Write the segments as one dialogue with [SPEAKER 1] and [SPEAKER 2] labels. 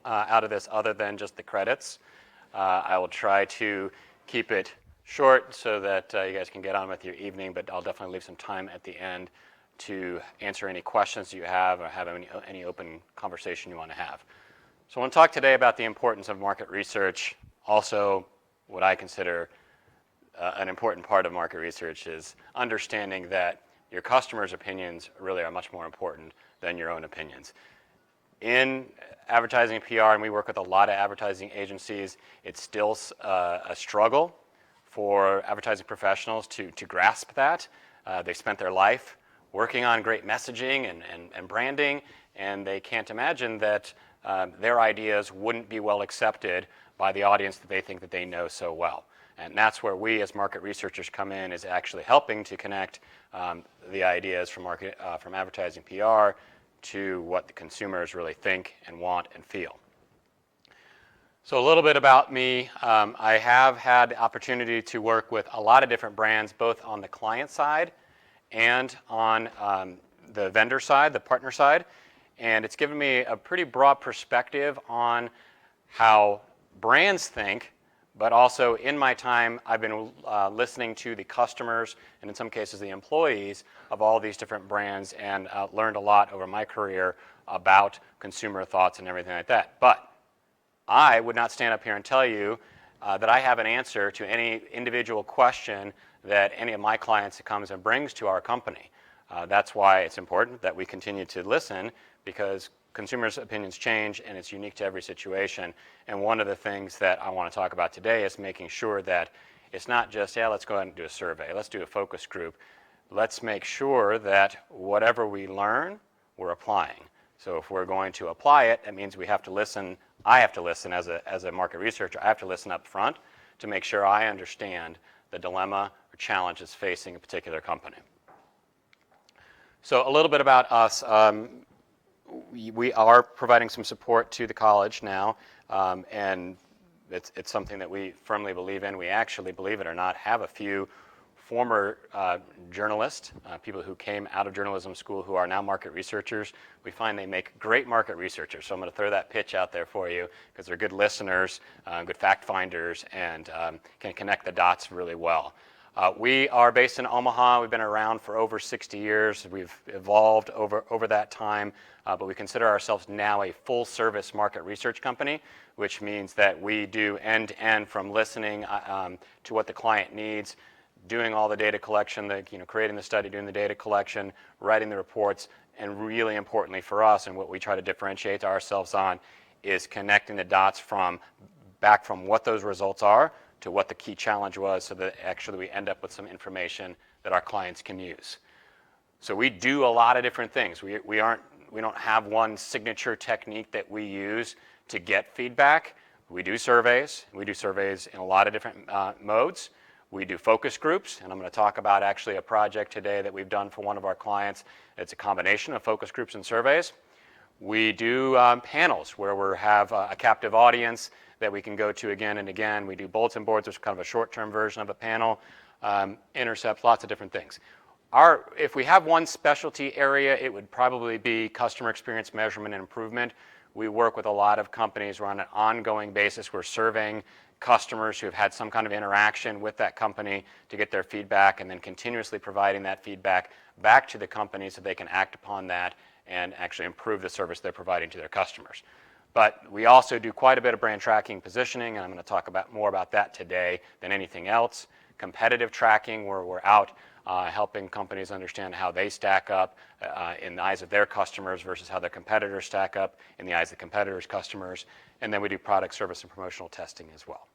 [SPEAKER 1] out of this other than just the credits. I will try to keep it short so that you guys can get on with your evening, but I'll definitely leave some time at the end to answer any questions you have or have any open conversation you want to have. So I want to talk today about the importance of market research. Also, what I consider an important part of market research is understanding that your customers' opinions really are much more important than your own opinions. In advertising PR, and we work with a lot of advertising agencies, it's still a struggle for advertising professionals to grasp that. They spent their life working on great messaging and branding, and they can't imagine that their ideas wouldn't be well accepted by the audience that they think that they know so well. And that's where we as market researchers come in, is actually helping to connect the ideas from advertising PR to what the consumers really think and want and feel. So a little bit about me. I have had the opportunity to work with a lot of different brands, both on the client side and on the vendor side, the partner side. And it's given me a pretty broad perspective on how brands think, but also in my time, I've been listening to the customers and in some cases the employees of all these different brands, and learned a lot over my career about consumer thoughts and everything like that. But I would not stand up here and tell you that I have an answer to any individual question that any of my clients comes and brings to our company. That's why it's important that we continue to listen, because consumers' opinions change and it's unique to every situation. And one of the things that I want to talk about today is making sure that it's not just, yeah, let's go ahead and do a survey, let's do a focus group. Let's make sure that whatever we learn, we're applying. So if we're going to apply it, that means we have to listen. I have to listen as a market researcher. I have to listen up front to make sure I understand the dilemma or challenges facing a particular company. So a little bit about us. We are providing some support to the college now, and it's something that we firmly believe in. We actually, believe it or not, have a few former journalists, people who came out of journalism school who are now market researchers. We find they make great market researchers. So I'm going to throw that pitch out there for you, because they're good listeners, good fact finders, and can connect the dots really well. We are based in Omaha. We've been around for over 60 years. We've evolved over that time, but we consider ourselves now a full-service market research company, which means that we do end-to-end, from listening to what the client needs, doing all the data collection, creating the study, doing the data collection, writing the reports, and really importantly for us, and what we try to differentiate ourselves on, is connecting the dots back from what those results are to what the key challenge was, so that actually we end up with some information that our clients can use. So we do a lot of different things. We don't have one signature technique that we use to get feedback. We do surveys. We do surveys in a lot of different modes. We do focus groups, and I'm going to talk about actually a project today that we've done for one of our clients. It's a combination of focus groups and surveys. We do panels where we have a captive audience that we can go to again and again. We do bulletin boards, which is kind of a short-term version of a panel, intercepts, lots of different things. If we have one specialty area, it would probably be customer experience measurement and improvement. We work with a lot of companies. We're on an ongoing basis. We're surveying customers who have had some kind of interaction with that company to get their feedback, and then continuously providing that feedback back to the company so they can act upon that and actually improve the service they're providing to their customers. But we also do quite a bit of brand tracking, positioning, and I'm going to talk more about that today than anything else. Competitive tracking, where we're out helping companies understand how they stack up in the eyes of their customers versus how their competitors stack up in the eyes of the competitors' customers. And then we do product, service, and promotional testing as well.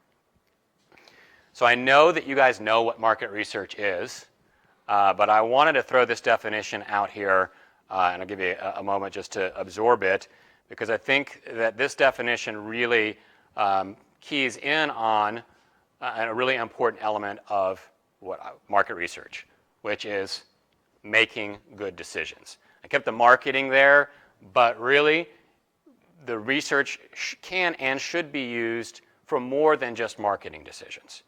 [SPEAKER 1] So I know that you guys know what market research is, but I wanted to throw this definition out here, and I'll give you a moment just to absorb it, because I think that this definition really keys in on a really important element of market research, which is making good decisions. I kept the marketing there, but really the research can and should be used for more than just marketing decisions.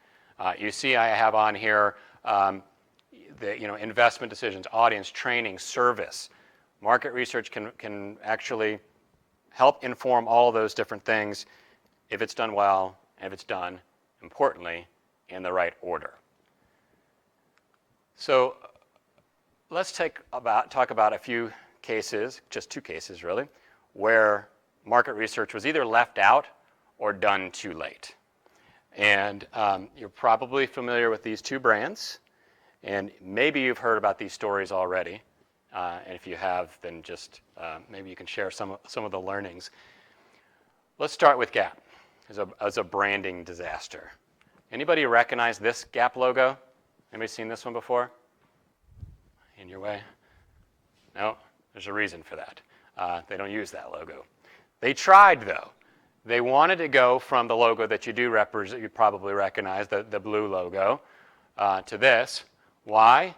[SPEAKER 1] You see I have on here the investment decisions, audience, training, service. Market research can actually help inform all of those different things if it's done well and if it's done, importantly, in the right order. So let's talk about a few cases, just 2 cases really, where market research was either left out or done too late. And you're probably familiar with these 2 brands, and maybe you've heard about these stories already. And if you have, then just maybe you can share some of the learnings. Let's start with Gap as a branding disaster. Anybody recognize this Gap logo? Anybody seen this one before? In your way? No? There's a reason for that. They don't use that logo. They tried, though. They wanted to go from the logo that you probably recognize, the blue logo, to this. Why?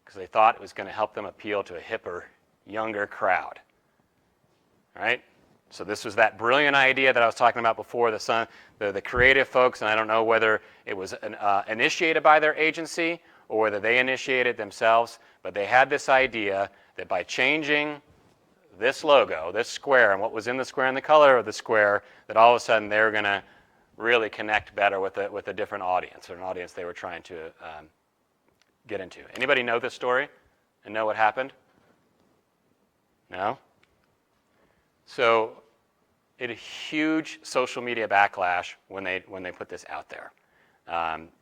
[SPEAKER 1] Because they thought it was going to help them appeal to a hipper, younger crowd. All right? So this was that brilliant idea that I was talking about before, the creative folks, and I don't know whether it was initiated by their agency or whether they initiated themselves, but they had this idea that by changing this logo, this square, and what was in the square and the color of the square, that all of a sudden they were going to really connect better with a different audience, or an audience they were trying to get into. Anybody know this story and know what happened? No? So it had a huge social media backlash when they put this out there.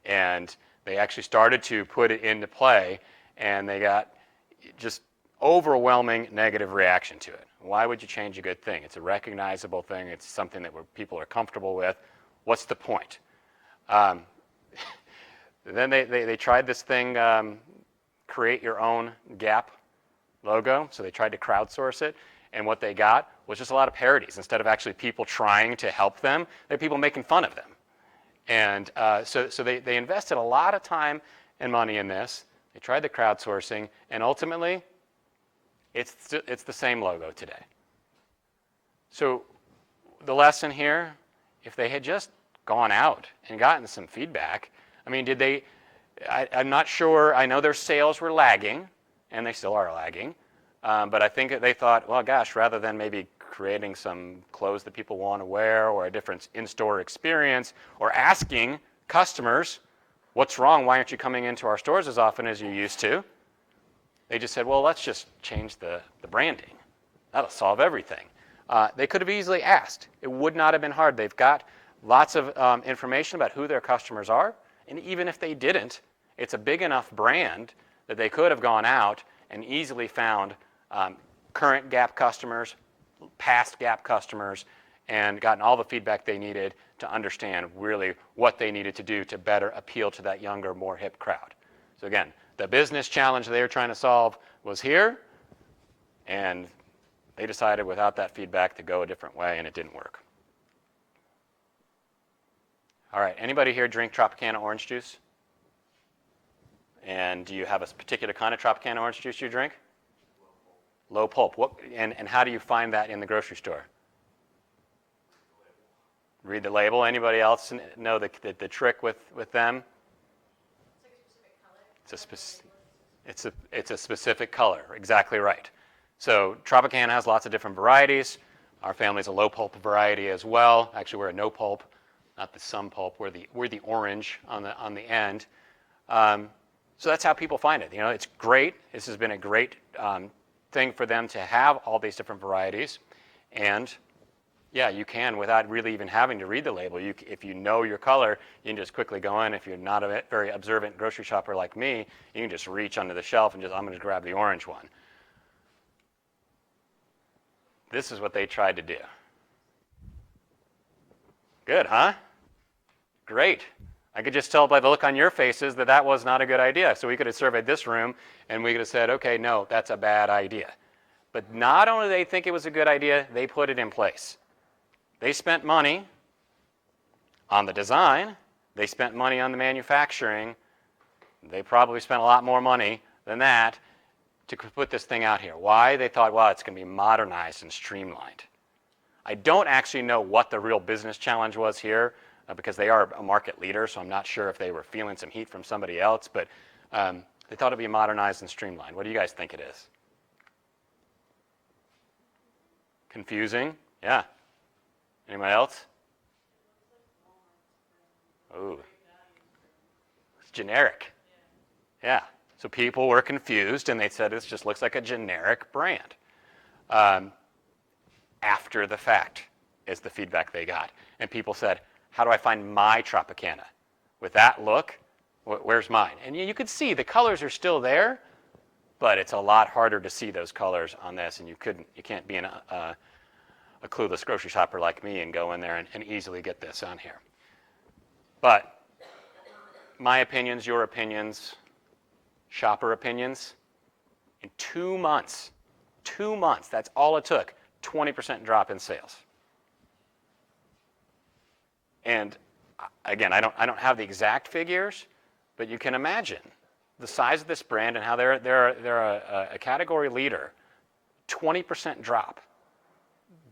[SPEAKER 1] And they actually started to put it into play, and they got just overwhelming negative reaction to it. Why would you change a good thing? It's a recognizable thing. It's something that people are comfortable with. What's the point? Then they tried this thing, create your own Gap logo. So they tried to crowdsource it. And what they got was just a lot of parodies. Instead of actually people trying to help them, they had people making fun of them. And so they invested a lot of time and money in this. They tried the crowdsourcing, and ultimately, it's the same logo today. So the lesson here, if they had just gone out and gotten some feedback, I mean, did they, I'm not sure, I know their sales were lagging, and they still are lagging, but I think that they thought, well, gosh, rather than maybe creating some clothes that people want to wear or a different in-store experience, or asking customers, what's wrong, why aren't you coming into our stores as often as you used to? They just said, well, let's just change the branding. That'll solve everything. They could have easily asked. It would not have been hard. They've got lots of information about who their customers are. And even if they didn't, it's a big enough brand that they could have gone out and easily found current Gap customers, past Gap customers, and gotten all the feedback they needed to understand really what they needed to do to better appeal to that younger, more hip crowd. So again, the business challenge they were trying to solve was here, and they decided without that feedback to go a different way, and it didn't work. All right, anybody here drink Tropicana orange juice? And do you have a particular kind of Tropicana orange juice you drink? Low pulp. And how do you find that in the grocery store? Read the label. Anybody else know the trick with them? It's a specific color. Exactly right. So Tropicana has lots of different varieties. Our family's a low pulp variety as well. Actually, we're a no pulp, not the some pulp. We're the orange on the end. So that's how people find it. You know, it's great. This has been a great thing for them to have all these different varieties. And yeah, you can, without really even having to read the label. If you know your color, you can just quickly go in. If you're not a very observant grocery shopper like me, you can just reach under the shelf and I'm going to grab the orange one. This is what they tried to do. Good, huh? Great. I could just tell by the look on your faces that was not a good idea. So we could have surveyed this room, and we could have said, okay, no, that's a bad idea. But not only did they think it was a good idea, they put it in place. They spent money on the design. They spent money on the manufacturing. They probably spent a lot more money than that to put this thing out here. Why? They thought, well, it's going to be modernized and streamlined. I don't actually know what the real business challenge was here because they are a market leader, so I'm not sure if they were feeling some heat from somebody else, but they thought it would be modernized and streamlined. What do you guys think it is? Confusing? Yeah. Anybody else? Ooh. It's generic. Yeah. So people were confused, and they said this just looks like a generic brand. After the fact is the feedback they got. And people said, how do I find my Tropicana? With that look, where's mine? And you could see the colors are still there, but it's a lot harder to see those colors on this, and you can't be a clueless grocery shopper like me and go in there and easily get this on here. But my opinions, your opinions, shopper opinions, in 2 months, that's all it took, 20% drop in sales. And again, I don't have the exact figures, but you can imagine the size of this brand and how they're a category leader. 20% drop.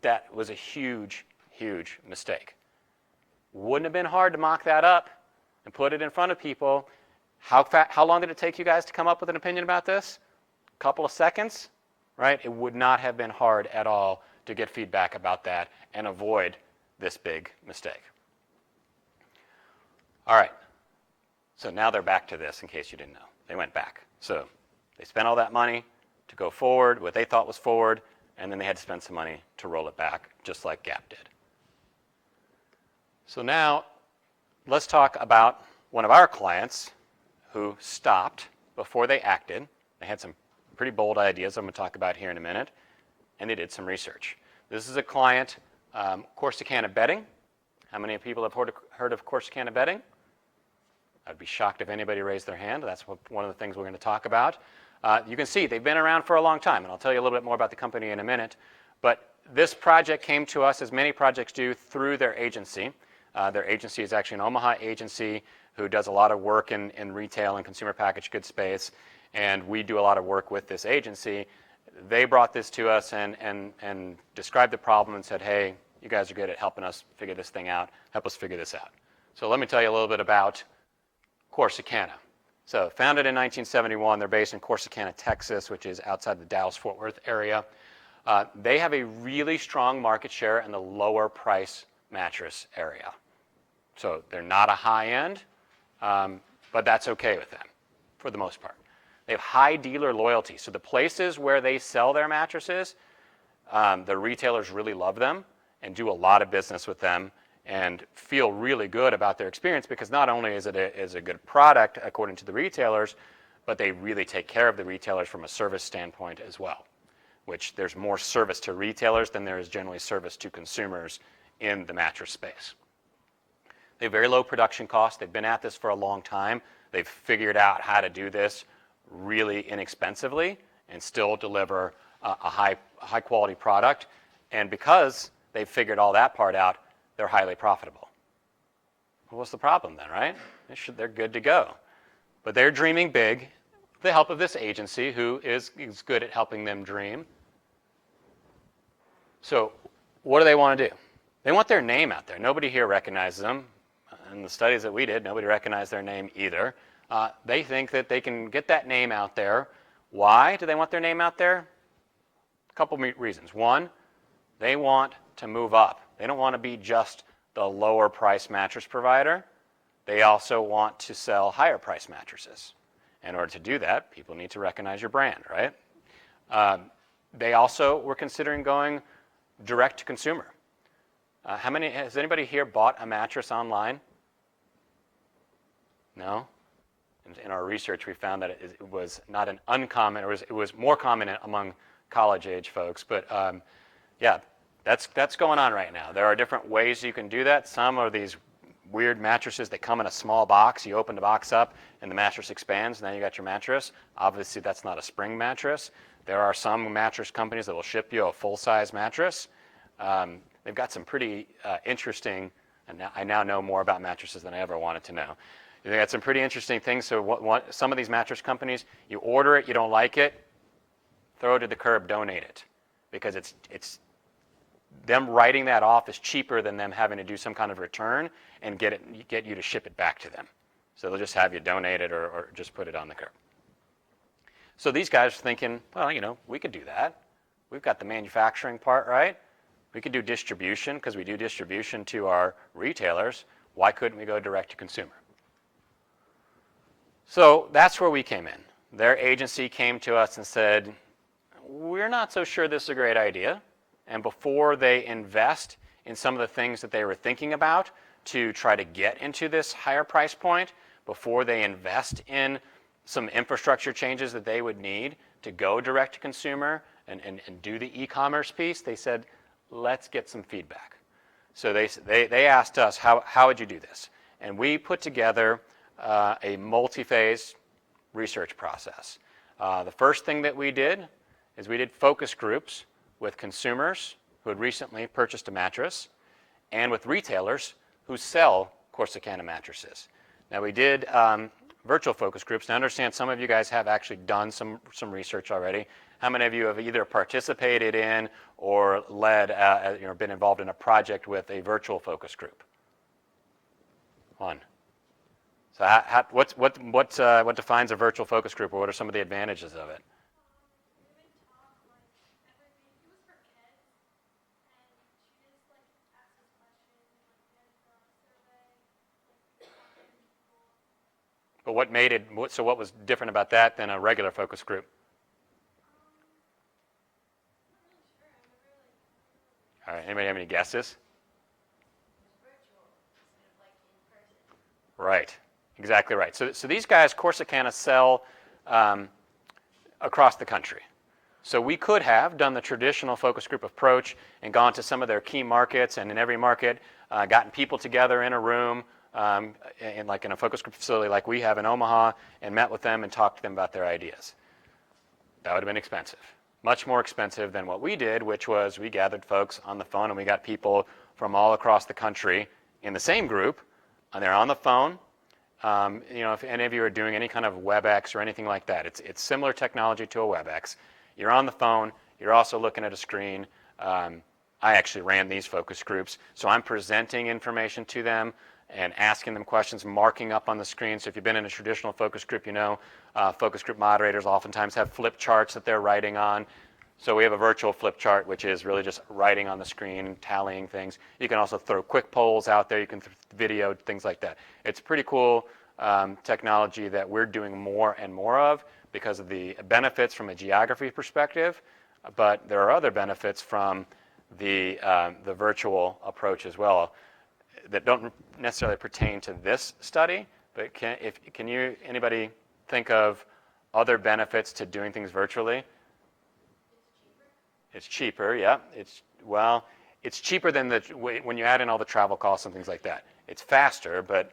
[SPEAKER 1] That was a huge, huge mistake. Wouldn't have been hard to mock that up and put it in front of people. How long did it take you guys to come up with an opinion about this? A couple of seconds, right? It would not have been hard at all to get feedback about that and avoid this big mistake. All right, so now they're back to this, in case you didn't know. They went back. So they spent all that money to go forward, what they thought was forward, and then they had to spend some money to roll it back, just like Gap did. So now let's talk about one of our clients who stopped before they acted. They had some pretty bold ideas I'm going to talk about here in a minute, and they did some research. This is a client, Corsicana Bedding. How many people have heard of Corsicana Bedding? I'd be shocked if anybody raised their hand. That's one of the things we're going to talk about. You can see they've been around for a long time, and I'll tell you a little bit more about the company in a minute. But this project came to us, as many projects do, through their agency. Their agency is actually an Omaha agency who does a lot of work in retail and consumer packaged goods space, and we do a lot of work with this agency. They brought this to us and described the problem and said, hey, you guys are good at helping us figure this thing out. Help us figure this out. So let me tell you a little bit about Corsicana. So founded in 1971, they're based in Corsicana, Texas, which is outside the Dallas-Fort Worth area. They have a really strong market share in the lower price mattress area. So they're not a high end, but that's okay with them for the most part. They have high dealer loyalty. So the places where they sell their mattresses, the retailers really love them and do a lot of business with them and feel really good about their experience, because not only is it a good product according to the retailers, but they really take care of the retailers from a service standpoint as well, which there's more service to retailers than there is generally service to consumers in the mattress space. They have very low production costs. They've been at this for a long time. They've figured out how to do this really inexpensively and still deliver a high quality product. And because they've figured all that part out, they're highly profitable. Well, what's the problem then, right? They're good to go. But they're dreaming big with the help of this agency who is good at helping them dream. So what do they want to do? They want their name out there. Nobody here recognizes them. In the studies that we did, nobody recognized their name either. They think that they can get that name out there. Why do they want their name out there? A couple reasons. One, they want to move up. They don't want to be just the lower price mattress provider. They also want to sell higher price mattresses. In order to do that, people need to recognize your brand, right? They also were considering going direct to consumer. Has anybody here bought a mattress online? No? In our research, we found that it was not an uncommon, or it was more common among college-age folks. But yeah, that's going on right now. There are different ways you can do that. Some are these weird mattresses that come in a small box. You open the box up, and the mattress expands, and then you got your mattress. Obviously, that's not a spring mattress. There are some mattress companies that will ship you a full-size mattress. They've got some pretty interesting, and I now know more about mattresses than I ever wanted to know. They got some pretty interesting things. So some of these mattress companies, you order it, you don't like it, throw it to the curb, donate it, because it's them writing that off is cheaper than them having to do some kind of return and get you to ship it back to them. So they'll just have you donate it or just put it on the curb. So these guys are thinking, well, we could do that. We've got the manufacturing part right. We can do distribution because we do distribution to our retailers. Why couldn't we go direct to consumer? So that's where we came in. Their agency came to us and said, we're not so sure this is a great idea. And before they invest in some of the things that they were thinking about to try to get into this higher price point, before they invest in some infrastructure changes that they would need to go direct to consumer and do the e-commerce piece, they said, let's get some feedback. So they asked us, how would you do this? And we put together a multi-phase research process. The first thing that we did is we did focus groups with consumers who had recently purchased a mattress and with retailers who sell Corsicana mattresses. Now we did virtual focus groups. Now I understand some of you guys have actually done some research already. How many of you have either participated in or led, been involved in a project with a virtual focus group? One. So what defines a virtual focus group, or what are some of the advantages of it? But what made it, so what was different about that than a regular focus group? All right, anybody have any guesses? Right, exactly right. So these guys, Corsicana, sell across the country. So we could have done the traditional focus group approach and gone to some of their key markets, and in every market gotten people together in a room, in a focus group facility like we have in Omaha, and met with them and talked to them about their ideas. That would have been expensive. Much more expensive than what we did, which was we gathered folks on the phone and we got people from all across the country in the same group, and they're on the phone. If any of you are doing any kind of WebEx or anything like that, it's similar technology to a WebEx. You're on the phone, you're also looking at a screen. I actually ran these focus groups, so I'm presenting information to them and asking them questions, marking up on the screen. So if you've been in a traditional focus group, you know focus group moderators oftentimes have flip charts that they're writing on. So we have a virtual flip chart, which is really just writing on the screen, tallying things. You can also throw quick polls out there. You can video, things like that. It's pretty cool technology that we're doing more and more of because of the benefits from a geography perspective, but there are other benefits from the virtual approach as well that don't necessarily pertain to this study, but anybody think of other benefits to doing things virtually? It's cheaper, yeah. It's cheaper than when you add in all the travel costs and things like that. It's faster, but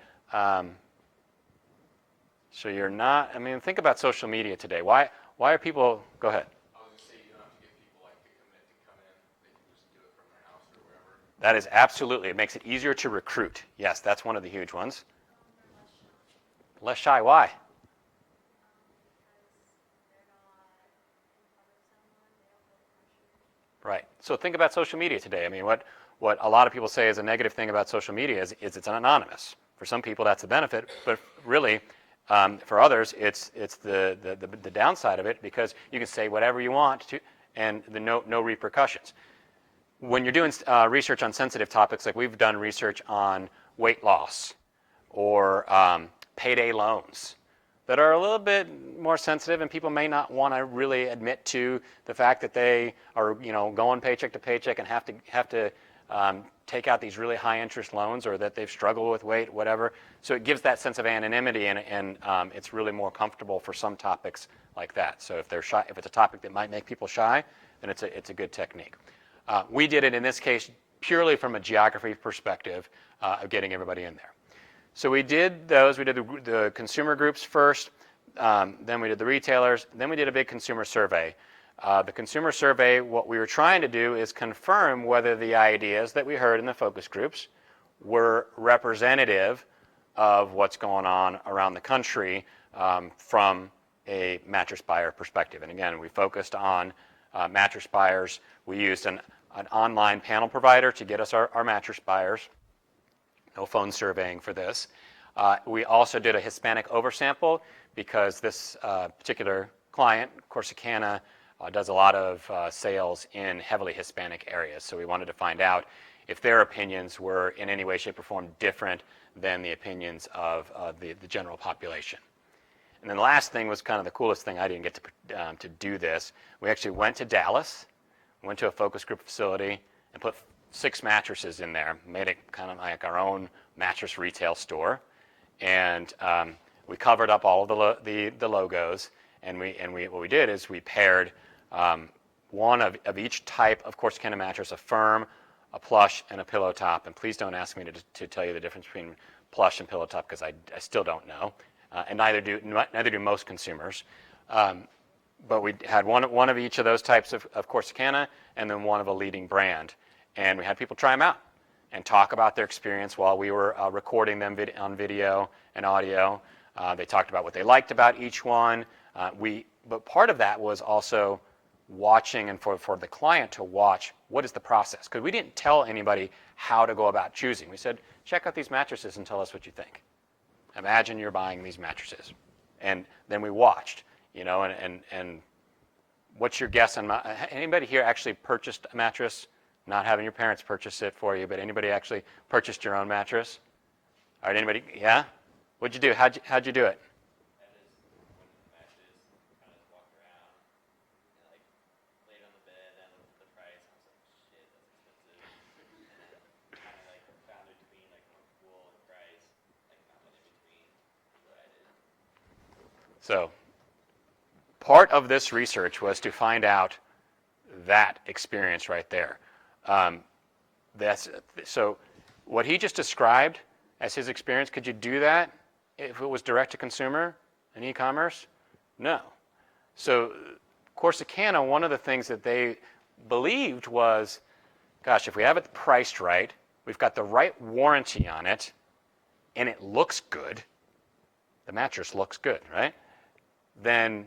[SPEAKER 1] so you're not. I mean, think about social media today. Why are people? Go ahead.
[SPEAKER 2] I was going to say you don't have to get people to commit to come in. They can just do it from their house or wherever.
[SPEAKER 1] That is absolutely. It makes it easier to recruit. Yes, that's one of the huge ones. Less shy. Why? Right. So think about social media today. I mean, what a lot of people say is a negative thing about social media is it's anonymous. For some people, that's a benefit, but really, for others, it's the downside of it because you can say whatever you want to, and no repercussions. When you're doing research on sensitive topics, like we've done research on weight loss or payday loans, that are a little bit more sensitive, and people may not want to really admit to the fact that they are, going paycheck to paycheck and have to take out these really high interest loans, or that they've struggled with weight, whatever. So it gives that sense of anonymity, and it's really more comfortable for some topics like that. So if they're shy, if it's a topic that might make people shy, then it's a good technique. We did it in this case purely from a geography perspective of getting everybody in there. So we did those. We did the consumer groups first, then we did the retailers, then we did a big consumer survey. The consumer survey, what we were trying to do is confirm whether the ideas that we heard in the focus groups were representative of what's going on around the country from a mattress buyer perspective. And again, we focused on mattress buyers. We used an online panel provider to get us our mattress buyers. No phone surveying for this. We also did a Hispanic oversample because this particular client, Corsicana, does a lot of sales in heavily Hispanic areas. So we wanted to find out if their opinions were in any way, shape, or form different than the opinions of the general population. And then the last thing was kind of the coolest thing. I didn't get to do this. We actually went to Dallas, went to a focus group facility, and put 6 mattresses in there, made it kind of like our own mattress retail store. And we covered up all of the logos, and what we did is we paired one of each type of Corsicana mattress, a firm, a plush, and a pillow top. And please don't ask me to tell you the difference between plush and pillow top, because I still don't know, and neither do most consumers. But we had one of each of those types of Corsicana, and then one of a leading brand. And we had people try them out and talk about their experience while we were recording them on video and audio. They talked about what they liked about each one. But part of that was also watching, and for the client to watch, what is the process? Because we didn't tell anybody how to go about choosing. We said, check out these mattresses and tell us what you think. Imagine you're buying these mattresses. And then we watched, and what's your guess on anybody here actually purchased a mattress? Not having your parents purchase it for you, but anybody actually purchased your own mattress? All right, anybody? Yeah? What'd you do? How'd you do it?
[SPEAKER 3] I just went to the matches, kind of just walked around, and like laid on the bed and looked at the price. And I was like, shit, that's expensive. And then kind of like found in between like more cool and price, like found it in between. Is what I did.
[SPEAKER 1] So, part of this research was to find out that experience right there. So what he just described as his experience, could you do that if it was direct to consumer and e-commerce? No. So Corsicana, one of the things that they believed was, gosh, if we have it priced right, we've got the right warranty on it, and it looks good, the mattress looks good, right? Then,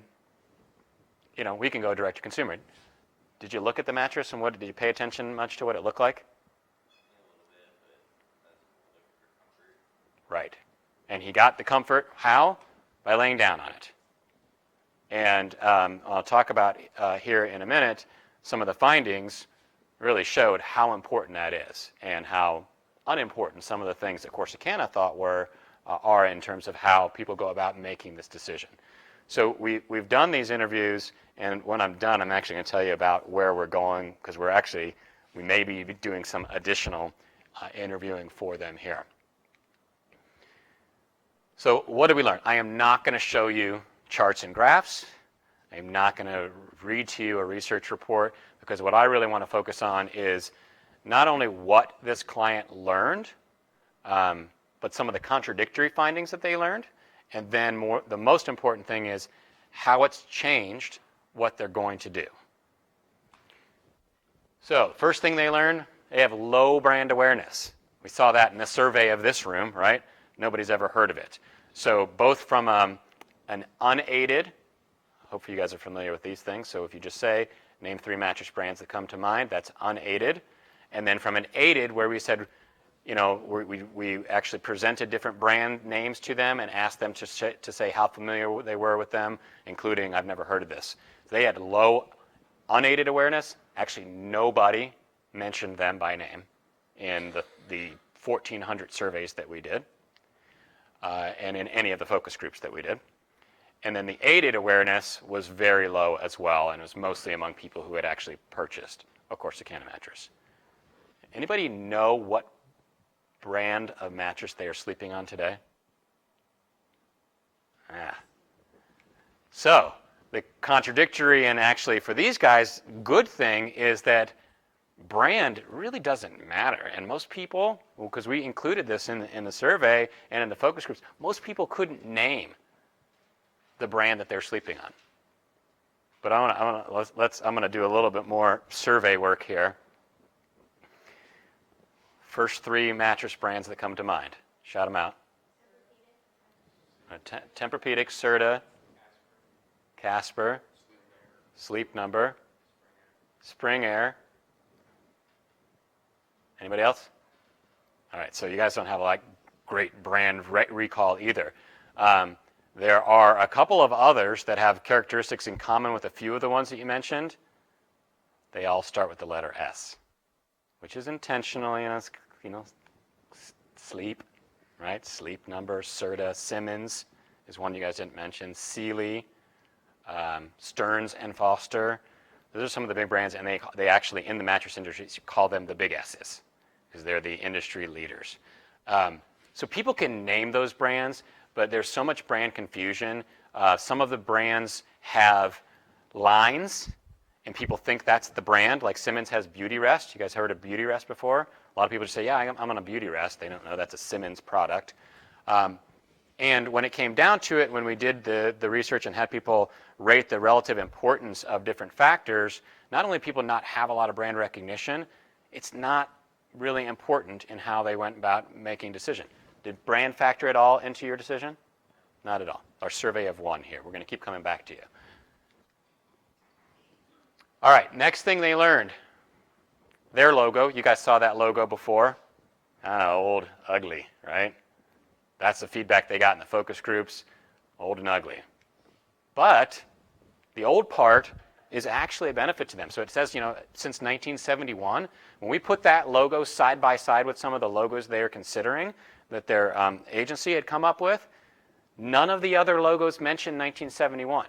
[SPEAKER 1] we can go direct to consumer. Did you look at the mattress, and did you pay attention much to what it looked like?
[SPEAKER 3] A little bit, but that's looking for comfort.
[SPEAKER 1] Right. And he got the comfort, how? By laying down on it. And I'll talk about here in a minute, some of the findings really showed how important that is, and how unimportant some of the things that Corsicana thought are in terms of how people go about making this decision. So we've done these interviews, and when I'm done, I'm actually going to tell you about where we're going, because we may be doing some additional interviewing for them here. So what did we learn? I am not going to show you charts and graphs. I am not going to read to you a research report, because what I really want to focus on is not only what this client learned, but some of the contradictory findings that they learned. And then the most important thing is how it's changed what they're going to do. So first thing they learned, they have low brand awareness. We saw that in the survey of this room, right? Nobody's ever heard of it. So both from an unaided, hopefully you guys are familiar with these things, so if you just say, name 3 mattress brands that come to mind, that's unaided. And then from an aided, where we said, we actually presented different brand names to them and asked them to say how familiar they were with them, including, I've never heard of this. They had low unaided awareness. Actually, nobody mentioned them by name in the 1,400 surveys that we did, and in any of the focus groups that we did. And then the aided awareness was very low as well, and it was mostly among people who had actually purchased a Corsicana mattress. Anybody know what brand of mattress they are sleeping on today? So the contradictory, and actually for these guys, good thing is that brand really doesn't matter. And most people, because we included this in the survey and in the focus groups, most people couldn't name the brand that they're sleeping on. But I'm going to do a little bit more survey work here. First 3 mattress brands that come to mind. Shout them out. Tempur-Pedic, Serta, Casper, Sleep Number, Spring Air. Anybody else? All right, so you guys don't have great brand recall either. There are a couple of others that have characteristics in common with a few of the ones that you mentioned. They all start with the letter S, which is intentional, sleep, right? Sleep Number, Serta, Simmons is one you guys didn't mention, Sealy, Stearns and Foster. Those are some of the big brands, and they actually, in the mattress industry, call them the big S's because they're the industry leaders. So people can name those brands, but there's so much brand confusion. Some of the brands have lines, and people think that's the brand. Like Simmons has Beauty Rest. You guys heard of Beauty Rest before? A lot of people just say, yeah, I'm on a Beauty Rest. They don't know that's a Simmons product. And when it came down to it, when we did the research and had people rate the relative importance of different factors, not only people not have a lot of brand recognition, it's not really important in how they went about making decision. Did brand factor at all into your decision? Not at all. Our survey of one here. We're going to keep coming back to you. All right, next thing they learned, their logo. You guys saw that logo before. Old, ugly, right? That's the feedback they got in the focus groups, old and ugly. But the old part is actually a benefit to them. So it says, since 1971, when we put that logo side by side with some of the logos they are considering that their agency had come up with, none of the other logos mentioned 1971.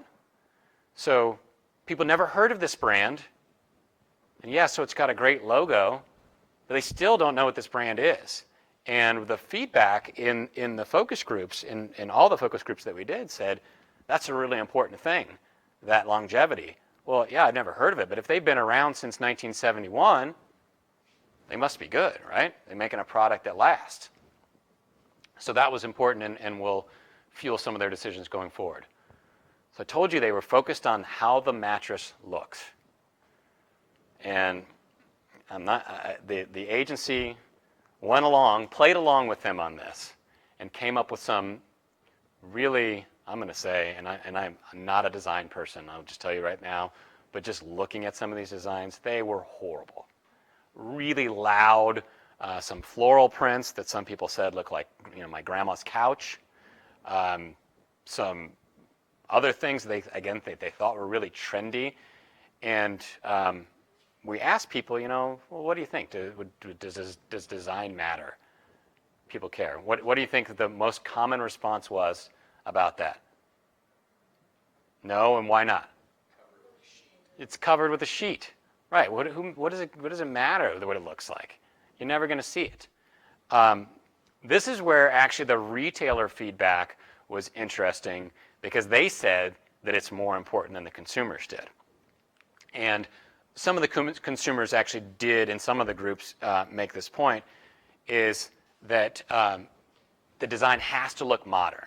[SPEAKER 1] So people never heard of this brand. And yeah, so it's got a great logo, but they still don't know what this brand is. And the feedback in the focus groups, in all the focus groups that we did, said, that's a really important thing, that longevity. Well, yeah, I've never heard of it, but if they've been around since 1971, they must be good, right? They're making a product that lasts. So that was important and will fuel some of their decisions going forward. So I told you they were focused on how the mattress looks. And the agency played along with them on this, and came up with some really, I'm going to say, and I'm not a design person, I'll just tell you right now, but just looking at some of these designs, they were horrible. Really loud, some floral prints that some people said look like my grandma's couch. Some other things they thought were really trendy, and we asked people, well, what do you think? Does design matter? People care. What do you think the most common response was about that? No, and why not? It's covered with a sheet. Right. What does it matter what it looks like? You're never going to see it. This is where actually the retailer feedback was interesting, because they said that it's more important than the consumers did. And some of the consumers actually did, in some of the groups, make this point, is that the design has to look modern.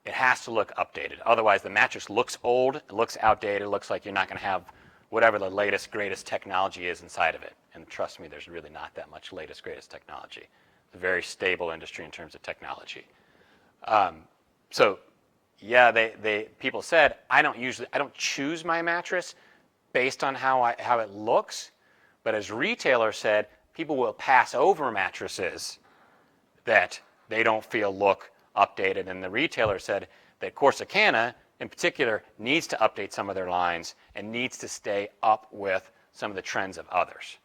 [SPEAKER 1] It has to look updated. Otherwise, the mattress looks old, it looks outdated, it looks like you're not going to have whatever the latest, greatest technology is inside of it. And trust me, there's really not that much latest, greatest technology. It's a very stable industry in terms of technology. So, yeah, people said, I don't choose my mattress based on how it looks, but as retailers said, people will pass over mattresses that they don't feel look updated. And the retailer said that Corsicana, in particular, needs to update some of their lines and needs to stay up with some of the trends of others.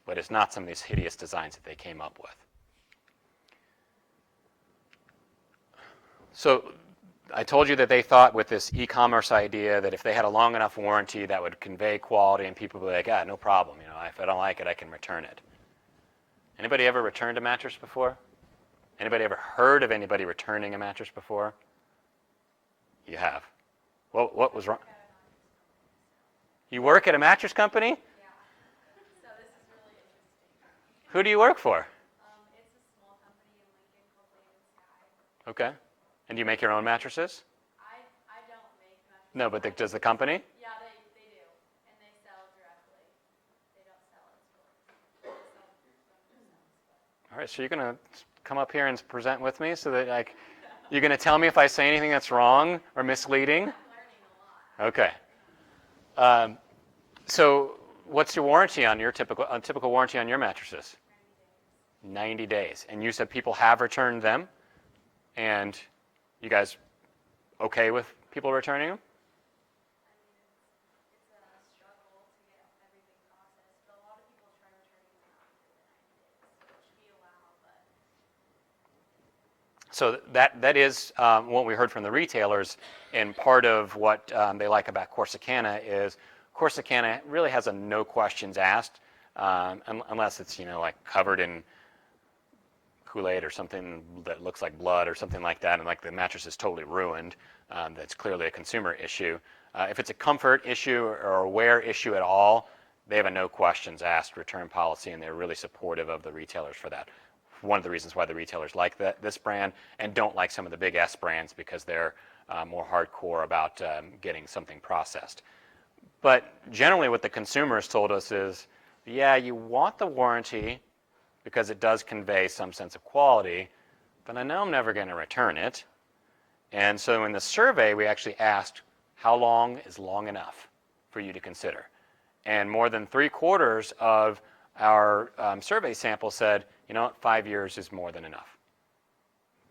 [SPEAKER 1] But it's not some of these hideous designs that they came up with. So I told you that they thought with this e-commerce idea that if they had a long enough warranty that would convey quality and people would be like, no problem. If I don't like it, I can return it. Anybody ever returned a mattress before? Anybody ever heard of anybody returning a mattress before? You have. Well, what was wrong? You work at a mattress company?
[SPEAKER 4] Yeah. So this is really interesting.
[SPEAKER 1] Who do you work for?
[SPEAKER 4] It's a small company in Lincoln called Sky.
[SPEAKER 1] Okay. And do you make your own mattresses?
[SPEAKER 4] I don't make mattresses.
[SPEAKER 1] No, but does the company?
[SPEAKER 4] Yeah, they do. And they sell directly. They don't sell at stores. They sell from themselves.
[SPEAKER 1] All right, so you're going to come up here and present with me so that you're going to tell me if I say anything that's wrong or misleading?
[SPEAKER 4] I'm learning a lot.
[SPEAKER 1] Okay. So what's your warranty on your typical warranty on your mattresses? 90 days. And you said people have returned them, and you guys okay with people returning them?
[SPEAKER 4] I mean, it's a struggle to get everything processed, but a lot of people try returning them after the 90 days, which should be a while, but
[SPEAKER 1] So that is what we heard from the retailers, and part of what they like about Corsicana is Corsicana really has a no questions asked, unless it's like covered in Kool-Aid or something that looks like blood or something like that, and like the mattress is totally ruined. That's clearly a consumer issue. If it's a comfort issue or a wear issue at all, they have a no questions asked return policy, and they're really supportive of the retailers for that. One of the reasons why the retailers like this brand and don't like some of the big S brands, because they're more hardcore about getting something processed. But generally what the consumers told us is, yeah, you want the warranty because it does convey some sense of quality, but I know I'm never going to return it. And so in the survey, we actually asked, how long is long enough for you to consider? And more than 3/4 of our survey sample said, you know what, 5 years is more than enough.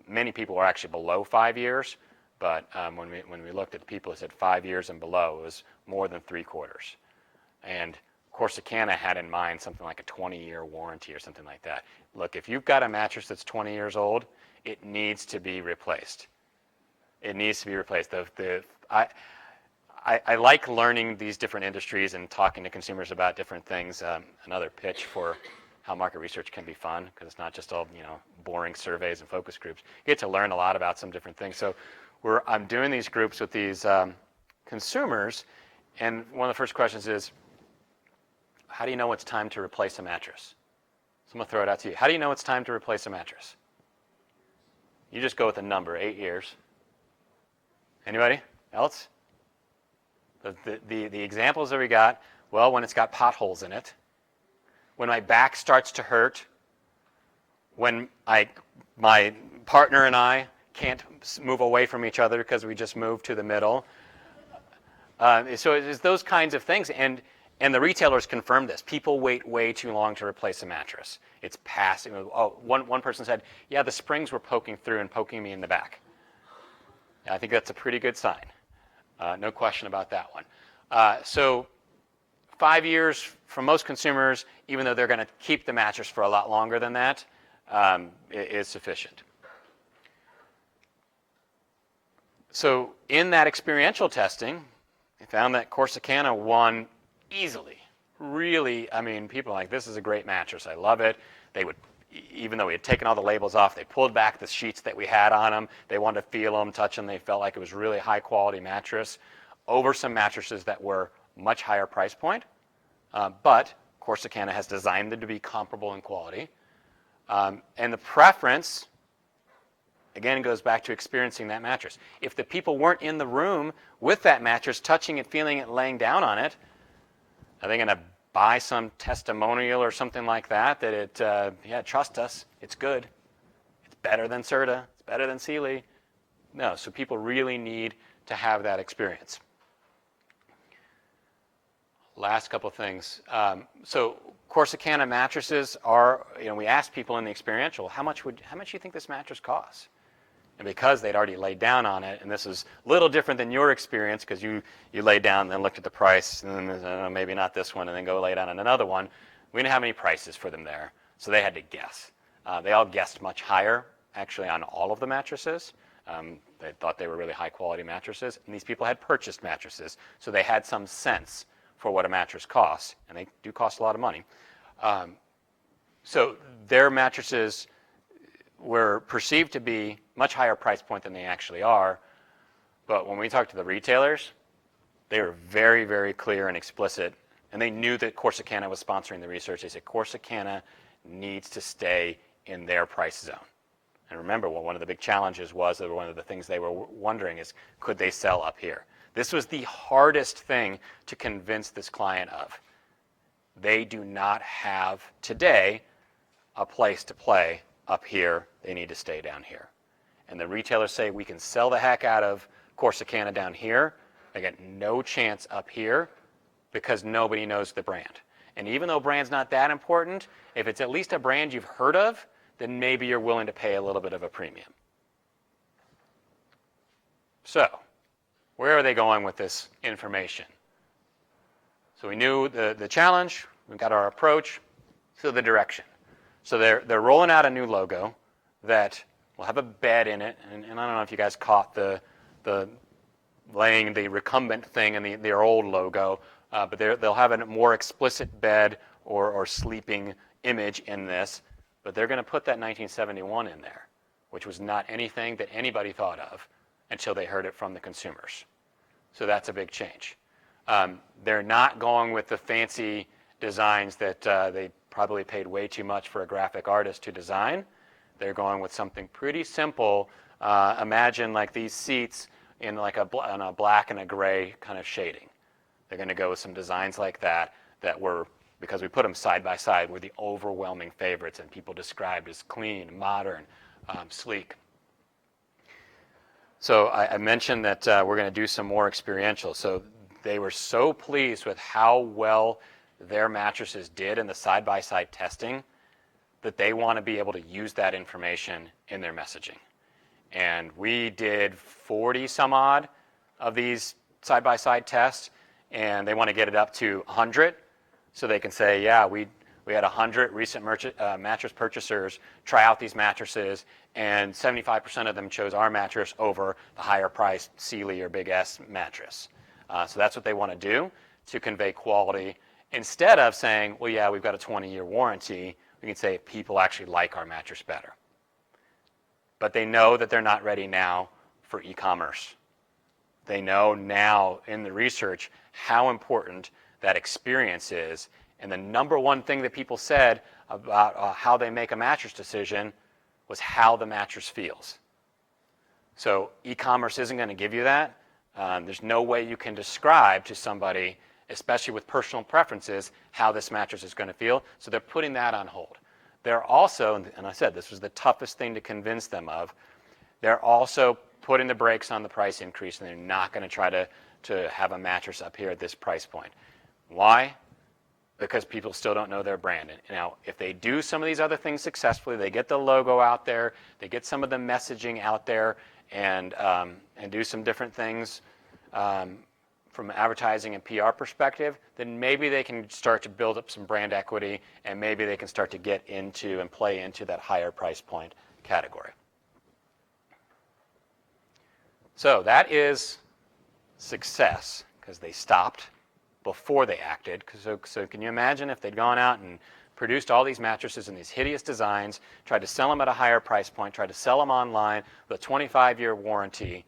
[SPEAKER 1] Many people are actually below 5 years, but when we looked at the people who said 5 years and below, it was more than 3/4. And Corsicana had in mind something like a 20-year warranty or something like that. Look, if you've got a mattress that's 20 years old, it needs to be replaced. It needs to be replaced. I like learning these different industries and talking to consumers about different things. Another pitch for how market research can be fun, because it's not just all boring surveys and focus groups. You get to learn a lot about some different things. So I'm doing these groups with these consumers, and one of the first questions is, how do you know it's time to replace a mattress? So I'm going to throw it out to you. How do you know it's time to replace a mattress? You just go with a number, 8 years. Anybody else? The examples that we got, well, when it's got potholes in it, when my back starts to hurt, when my partner and I can't move away from each other because we just moved to the middle. So it's those kinds of things. And the retailers confirmed this. People wait way too long to replace a mattress. It's past. One person said, yeah, the springs were poking through and poking me in the back. And I think that's a pretty good sign. No question about that one. So 5 years for most consumers, even though they're going to keep the mattress for a lot longer than that, is sufficient. So in that experiential testing, we found that Corsicana won easily. Really, I mean, people are like, this is a great mattress. I love it. They would, even though we had taken all the labels off, they pulled back the sheets that we had on them. They wanted to feel them, touch them. They felt like it was really high quality mattress over some mattresses that were much higher price point. But Corsicana has designed them to be comparable in quality. And the preference, again, goes back to experiencing that mattress. If the people weren't in the room with that mattress, touching it, feeling it, laying down on it, are they going to buy some testimonial or something like that it, trust us, it's good. It's better than Serta. It's better than Sealy. No, so people really need to have that experience. Last couple of things. So Corsicana mattresses are, we asked people in the experiential, how much do you think this mattress costs? And because they'd already laid down on it, and this is a little different than your experience, because you laid down and then looked at the price, and then maybe not this one, and then go lay down on another one. We didn't have any prices for them there, so they had to guess. They all guessed much higher, actually, on all of the mattresses. They thought they were really high-quality mattresses, and these people had purchased mattresses, so they had some sense for what a mattress costs, and they do cost a lot of money. So their mattresses were perceived to be much higher price point than they actually are, but when we talked to the retailers, they were very, very clear and explicit, and they knew that Corsicana was sponsoring the research. They said Corsicana needs to stay in their price zone. And remember, one of the big challenges was that one of the things they were wondering is, could they sell up here? This was the hardest thing to convince this client of. They do not have today a place to play up here. They need to stay down here. And the retailers say, we can sell the heck out of Corsicana down here. They get no chance up here because nobody knows the brand. And even though brand's not that important, if it's at least a brand you've heard of, then maybe you're willing to pay a little bit of a premium. So, where are they going with this information? So we knew the challenge, we got our approach, so the direction. So they're rolling out a new logo that will have a bed in it, and I don't know if you guys caught the laying the recumbent thing in their old logo, but they'll have a more explicit bed or sleeping image in this, but they're going to put that 1971 in there, which was not anything that anybody thought of until they heard it from the consumers. So that's a big change. They're not going with the fancy designs that they probably paid way too much for a graphic artist to design. They're going with something pretty simple. Imagine like these seats in like a black and a gray kind of shading. They're going to go with some designs like that were, because we put them side by side, were the overwhelming favorites and people described as clean, modern, sleek. So I mentioned that we're going to do some more experiential. So they were so pleased with how well their mattresses did in the side-by-side testing that they want to be able to use that information in their messaging. And we did 40 some odd of these side-by-side tests, and they want to get it up to 100 so they can say, yeah, we had 100 recent mattress purchasers try out these mattresses, and 75% of them chose our mattress over the higher priced Sealy or Big S mattress. So that's what they want to do to convey quality. Instead of saying, well, yeah, we've got a 20-year warranty, we can say people actually like our mattress better. But they know that they're not ready now for e-commerce. They know now in the research how important that experience is. And the number one thing that people said about how they make a mattress decision was how the mattress feels. So e-commerce isn't going to give you that. There's no way you can describe to somebody, especially with personal preferences, how this mattress is going to feel. So they're putting that on hold. They're also, and I said this was the toughest thing to convince them of, they're also putting the brakes on the price increase, and they're not going to try to have a mattress up here at this price point. Why? Because people still don't know their brand. And now, if they do some of these other things successfully, they get the logo out there, they get some of the messaging out there, and do some different things from an advertising and PR perspective, then maybe they can start to build up some brand equity, and maybe they can start to get into and play into that higher price point category. So that is success, because they stopped before they acted. So can you imagine if they'd gone out and produced all these mattresses in these hideous designs, tried to sell them at a higher price point, tried to sell them online with a 25-year warranty,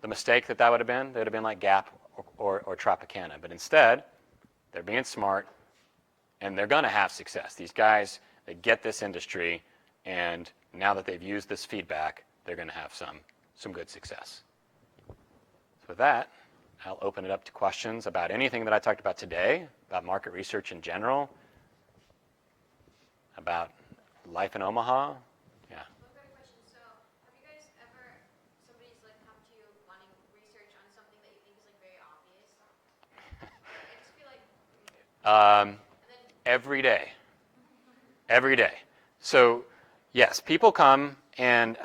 [SPEAKER 1] the mistake that would have been, they would have been like Gap or Tropicana. But instead, they're being smart, and they're going to have success. These guys, they get this industry, and now that they've used this feedback, they're going to have some good success. So with that, I'll open it up to questions about anything that I talked about today, about market research in general, about life in Omaha. Yeah.
[SPEAKER 4] One quick question. So, have you guys ever, somebody's like come to you wanting research on something that you think is like very obvious? I just feel like.
[SPEAKER 1] Every day. Every day. So, yes, people come, and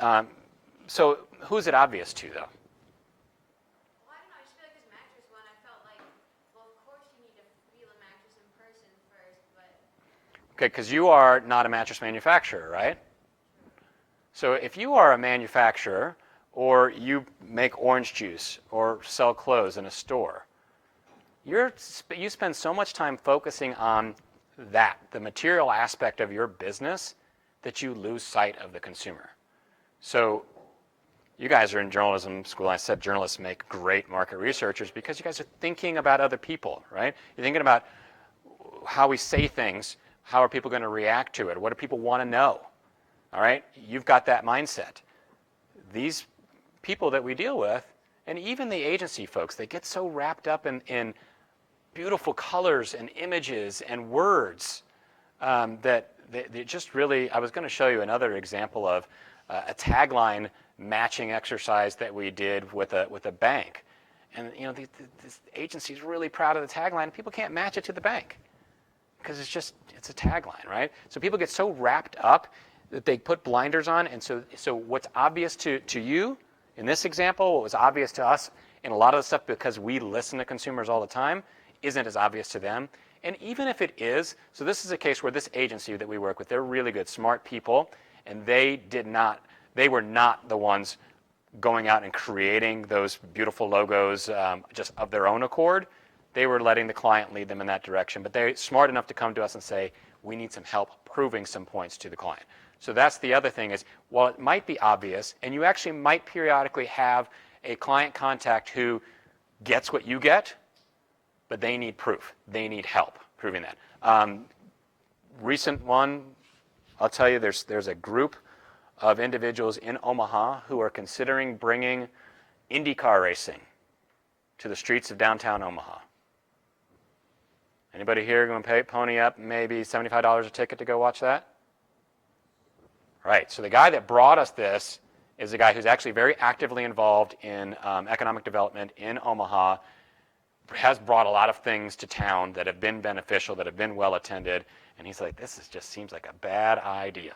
[SPEAKER 1] so who's it obvious to, though?
[SPEAKER 4] Well, I don't know. I just feel like this mattress one, I felt like, well, of course you need to feel a mattress in person first, but.
[SPEAKER 1] Okay, because you are not a mattress manufacturer, right? So if you are a manufacturer, or you make orange juice or sell clothes in a store, you spend so much time focusing on that, the material aspect of your business, that you lose sight of the consumer. So you guys are in journalism school. I said journalists make great market researchers because you guys are thinking about other people, right? You're thinking about how we say things. How are people going to react to it? What do people want to know? All right? You've got that mindset. These people that we deal with, and even the agency folks, they get so wrapped up in beautiful colors and images and words that they just really, I was going to show you another example of a tagline matching exercise that we did with a bank. And you know, this agency is really proud of the tagline. People can't match it to the bank because it's a tagline, right? So people get so wrapped up that they put blinders on, and so what's obvious to you In this example, what was obvious to us, and a lot of the stuff because we listen to consumers all the time, isn't as obvious to them. And even if it is, so this is a case where this agency that we work with, they're really good, smart people, and they were not the ones going out and creating those beautiful logos just of their own accord. They were letting the client lead them in that direction. But they're smart enough to come to us and say, we need some help proving some points to the client. So that's the other thing is, while it might be obvious, and you actually might periodically have a client contact who gets what you get, but they need proof. They need help proving that. Recent one, I'll tell you, there's a group of individuals in Omaha who are considering bringing IndyCar racing to the streets of downtown Omaha. Anybody here going to pony up maybe $75 a ticket to go watch that? Right, so the guy that brought us this is a guy who's actually very actively involved in economic development in Omaha, has brought a lot of things to town that have been beneficial, that have been well attended, and he's like, just seems like a bad idea.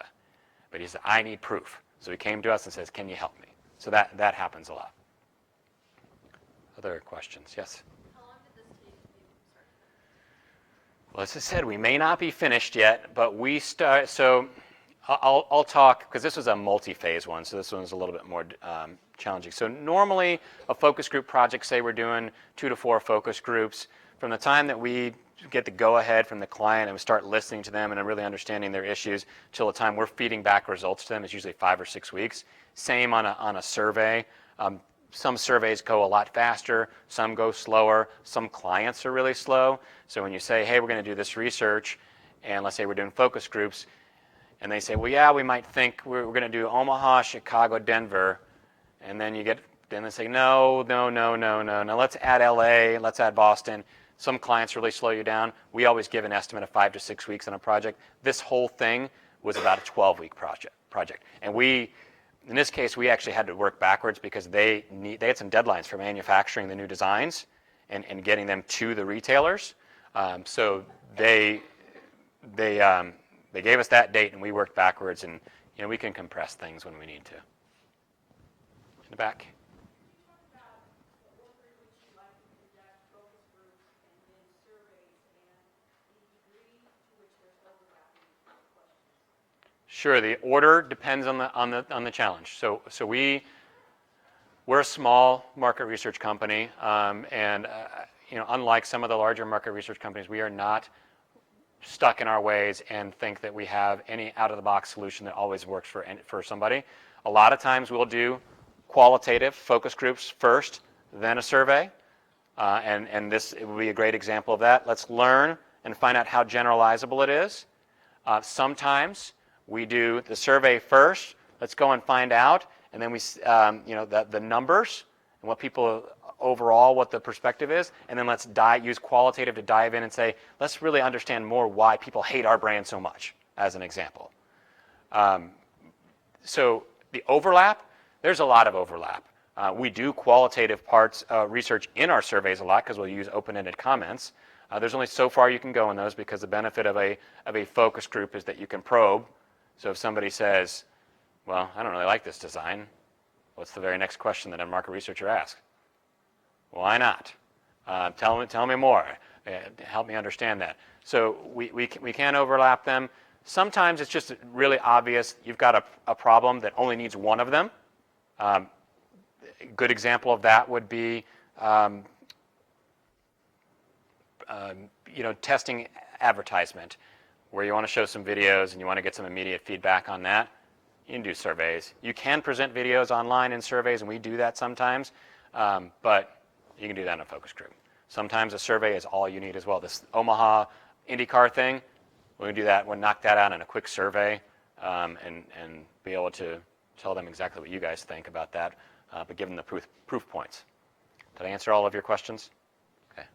[SPEAKER 1] But he said, I need proof. So he came to us and says, can you help me? So that happens a lot. Other questions? Yes?
[SPEAKER 4] How long did this take to start?
[SPEAKER 1] Well, as I said, we may not be finished yet, but we start, so I'll talk, because this was a multi-phase one, so this one's a little bit more challenging. So normally, a focus group project, say we're doing 2 to 4 focus groups, from the time that we get the go-ahead from the client and we start listening to them and really understanding their issues till the time we're feeding back results to them is usually 5 or 6 weeks. Same on a survey. Some surveys go a lot faster, some go slower, some clients are really slow. So when you say, hey, we're going to do this research, and let's say we're doing focus groups, and they say, well, yeah, we might think we're going to do Omaha, Chicago, Denver, and then they say, no, let's add LA, let's add Boston. Some clients really slow you down. We always give an estimate of 5 to 6 weeks on a project. This whole thing was about a 12-week project. And in this case, we actually had to work backwards because they had some deadlines for manufacturing the new designs and getting them to the retailers. So they gave us that date, and we worked backwards, and we can compress things when we need to. In the back. Sure. The order depends on the challenge. So we're a small market research company, and unlike some of the larger market research companies, we are not stuck in our ways and think that we have any out-of-the-box solution that always works for somebody. A lot of times we'll do qualitative focus groups first, then a survey, and this will be a great example of that. Let's learn and find out how generalizable it is. Sometimes we do the survey first. Let's go and find out, and then we, the numbers and what people overall, what the perspective is, and then let's use qualitative to dive in and say, let's really understand more why people hate our brand so much, as an example. So the overlap, there's a lot of overlap. We do qualitative research in our surveys a lot because we'll use open-ended comments. There's only so far you can go in those because the benefit of a focus group is that you can probe. So if somebody says, well, I don't really like this design, what's the very next question that a market researcher asks? Why not? Tell me more. Help me understand that. So we can overlap them. Sometimes it's just really obvious you've got a problem that only needs one of them. A good example of that would be testing advertisement, where you want to show some videos and you want to get some immediate feedback on that. You can do surveys. You can present videos online in surveys, and we do that sometimes, but you can do that in a focus group. Sometimes a survey is all you need as well. This Omaha IndyCar thing, we can do that. We'll knock that out in a quick survey and be able to tell them exactly what you guys think about that, but give them the proof points. Did I answer all of your questions? Okay.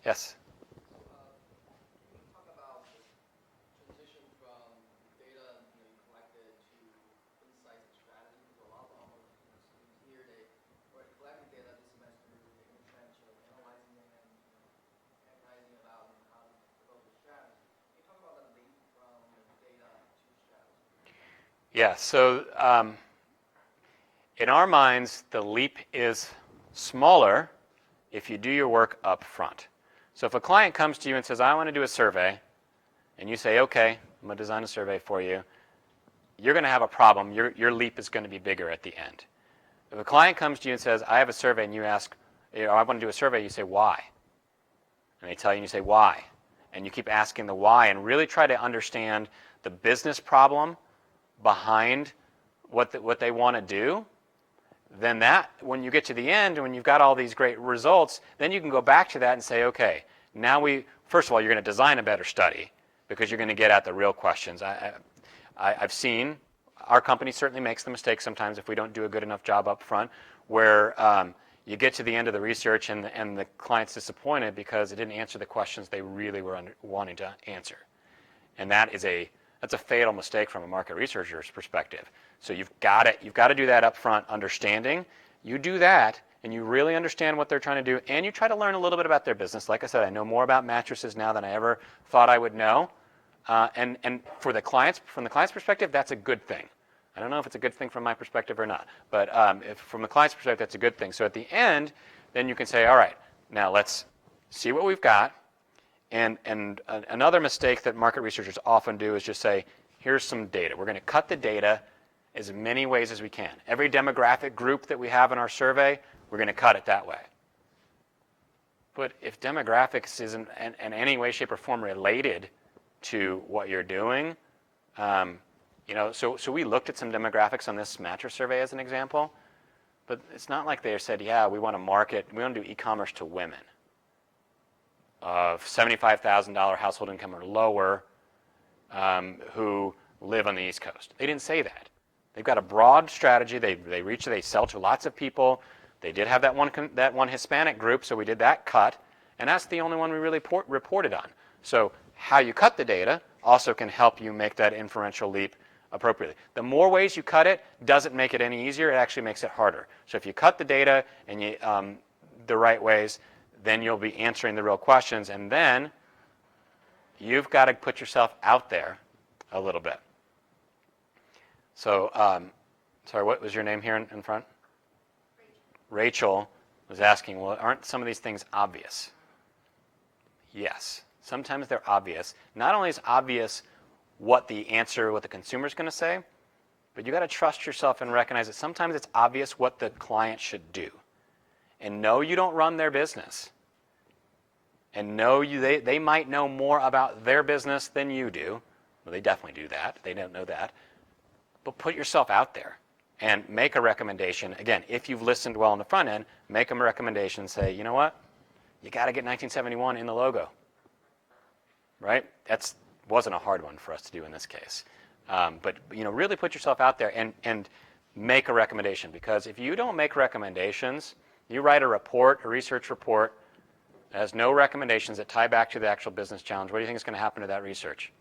[SPEAKER 1] Yes?
[SPEAKER 5] Talk about the transition from data you collected to insights and strategies. A lot of students here, were collecting data this semester, they're in trench of analyzing it and analyzing about how to develop a strategy. Can you talk about the leap from data to strategy?
[SPEAKER 1] Yeah, so in our minds, the leap is smaller if you do your work up front. So if a client comes to you and says, I want to do a survey, and you say, okay, I'm going to design a survey for you, you're going to have a problem. Your leap is going to be bigger at the end. If a client comes to you and says, I have a survey, and you ask, I want to do a survey, you say, why? And they tell you, and you say, why? And you keep asking the why, and really try to understand the business problem behind what they want to do. Then that, when you get to the end, when you've got all these great results, then you can go back to that and say, okay, now first of all, you're going to design a better study because you're going to get at the real questions. I've seen, our company certainly makes the mistake sometimes if we don't do a good enough job up front, where you get to the end of the research and the client's disappointed because it didn't answer the questions they really were wanting to answer. And that's a fatal mistake from a market researcher's perspective. So you've got to do that up front, understanding. You do that, and you really understand what they're trying to do, and you try to learn a little bit about their business. Like I said, I know more about mattresses now than I ever thought I would know. And from the client's perspective, that's a good thing. I don't know if it's a good thing from my perspective or not, but from the client's perspective, that's a good thing. So at the end, then you can say, all right, now let's see what we've got. And another mistake that market researchers often do is just say, here's some data. We're going to cut the data as many ways as we can. Every demographic group that we have in our survey, we're going to cut it that way. But if demographics isn't in any way, shape, or form related to what you're doing, so we looked at some demographics on this mattress survey as an example, but it's not like they said, yeah, we want to do e-commerce to women of $75,000 household income or lower who live on the East Coast. They didn't say that. They've got a broad strategy. They sell to lots of people. They did have that one Hispanic group, so we did that cut, and that's the only one we really reported on. So how you cut the data also can help you make that inferential leap appropriately. The more ways you cut it doesn't make it any easier. It actually makes it harder. So if you cut the data and the right ways, then you'll be answering the real questions, and then you've got to put yourself out there a little bit. So, sorry, what was your name here in front? Rachel was asking, well, aren't some of these things obvious? Yes, sometimes they're obvious. Not only is obvious what the consumer's going to say, but you got to trust yourself and recognize that sometimes it's obvious what the client should do. And no, you don't run their business. And no, they might know more about their business than you do. Well, they definitely do that. They don't know that. But put yourself out there and make a recommendation. Again, if you've listened well on the front end, make them a recommendation and say, you know what? You got to get 1971 in the logo. Right? That wasn't a hard one for us to do in this case. But really put yourself out there and make a recommendation. Because if you don't make recommendations, you write a research report, that has no recommendations that tie back to the actual business challenge, what do you think is going to happen to that research?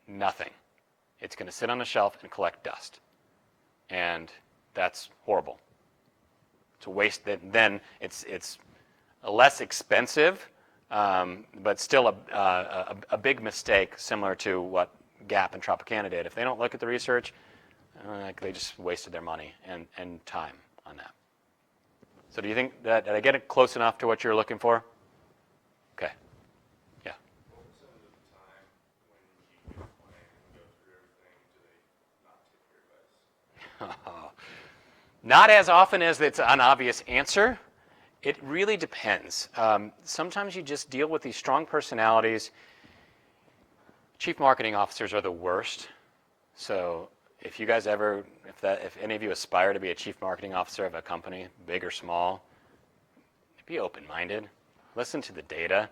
[SPEAKER 1] Nothing. It's going to sit on a shelf and collect dust. And that's horrible. It's a waste. Then it's less expensive, but still a big mistake similar to what Gap and Tropicana did. If they don't look at the research, they just wasted their money and time on that. So do you think that, did I get it close enough to what you're looking for? Okay. Yeah.
[SPEAKER 2] What percent of the time when you get a client and go through everything, do they not take your advice?
[SPEAKER 1] Not as often as it's an obvious answer. It really depends. Sometimes you just deal with these strong personalities. Chief marketing officers are the worst. So if you guys if any of you aspire to be a chief marketing officer of a company, big or small, be open-minded. Listen to the data.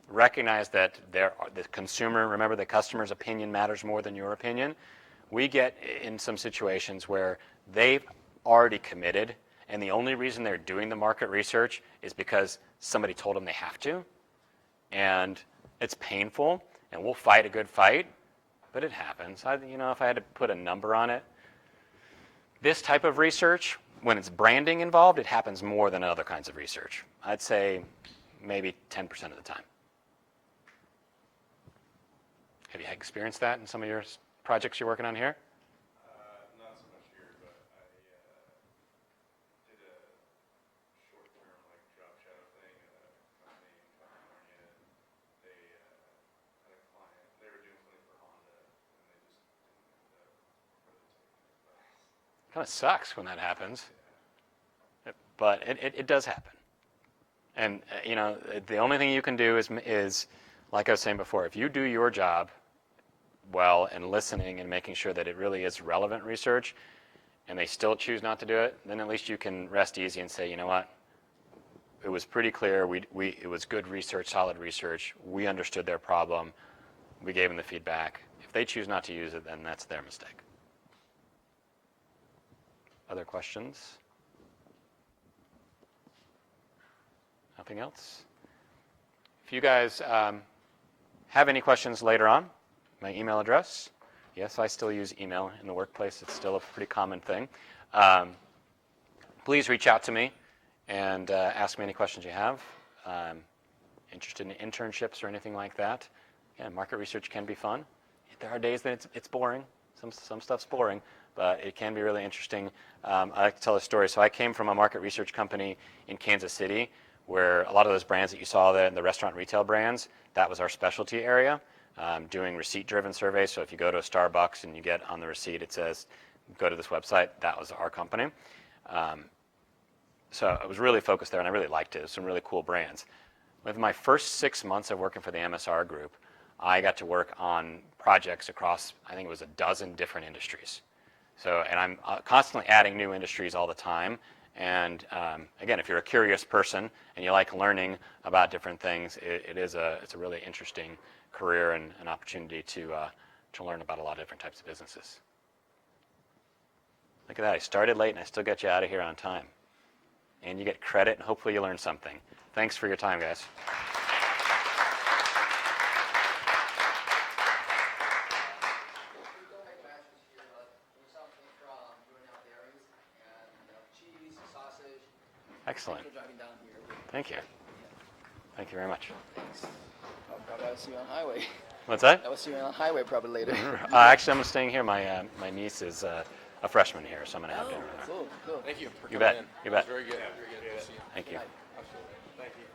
[SPEAKER 1] Recognize that the consumer, remember the customer's opinion matters more than your opinion. We get in some situations where they've already committed, and the only reason they're doing the market research is because somebody told them they have to. And it's painful, and we'll fight a good fight, but it happens. If I had to put a number on it, this type of research, when it's branding involved, it happens more than other kinds of research. I'd say maybe 10% of the time. Have you experienced that in some of your projects you're working on here? Kind of sucks when that happens, but it does happen. And the only thing you can do is, like I was saying before, if you do your job well and listening and making sure that it really is relevant research, and they still choose not to do it, then at least you can rest easy and say, you know what, it was pretty clear. It was good research, solid research. We understood their problem. We gave them the feedback. If they choose not to use it, then that's their mistake. Other questions? Nothing else? If you guys have any questions later on, my email address. Yes, I still use email in the workplace. It's still a pretty common thing. Please reach out to me and ask me any questions you have. Interested in internships or anything like that. Yeah, market research can be fun. There are days that it's boring. Some stuff's boring, but it can be really interesting. I like to tell a story. So I came from a market research company in Kansas City where a lot of those brands that you saw there, the restaurant retail brands, that was our specialty area, doing receipt-driven surveys. So if you go to a Starbucks and you get on the receipt, it says, go to this website, that was our company. So I was really focused there, and I really liked it. It was some really cool brands. With my first 6 months of working for the MSR group, I got to work on projects across, I think it was a dozen different industries. So, and I'm constantly adding new industries all the time. And again, if you're a curious person and you like learning about different things, it's a really interesting career and an opportunity to learn about a lot of different types of businesses. Look at that, I started late and I still got you out of here on time. And you get credit, and hopefully you learned something. Thanks for your time, guys.
[SPEAKER 5] We don't make matches here, but there's something from growing out dairies and cheese, sausage.
[SPEAKER 1] Excellent.
[SPEAKER 5] Thanks for driving down here.
[SPEAKER 1] Thank you. Thank you very much.
[SPEAKER 5] Thanks. I'll probably see you on the highway.
[SPEAKER 1] What's that?
[SPEAKER 5] I will see you on the highway probably later.
[SPEAKER 1] Actually, I'm staying here. My niece is a freshman here, so I'm going to have dinner with her.
[SPEAKER 5] Cool, cool.
[SPEAKER 2] Thank you for
[SPEAKER 1] You
[SPEAKER 2] coming
[SPEAKER 1] bet.
[SPEAKER 2] in.
[SPEAKER 1] You
[SPEAKER 2] That was
[SPEAKER 1] bet.
[SPEAKER 2] very good. Very good.
[SPEAKER 1] Thank you.
[SPEAKER 2] Absolutely. Thank you.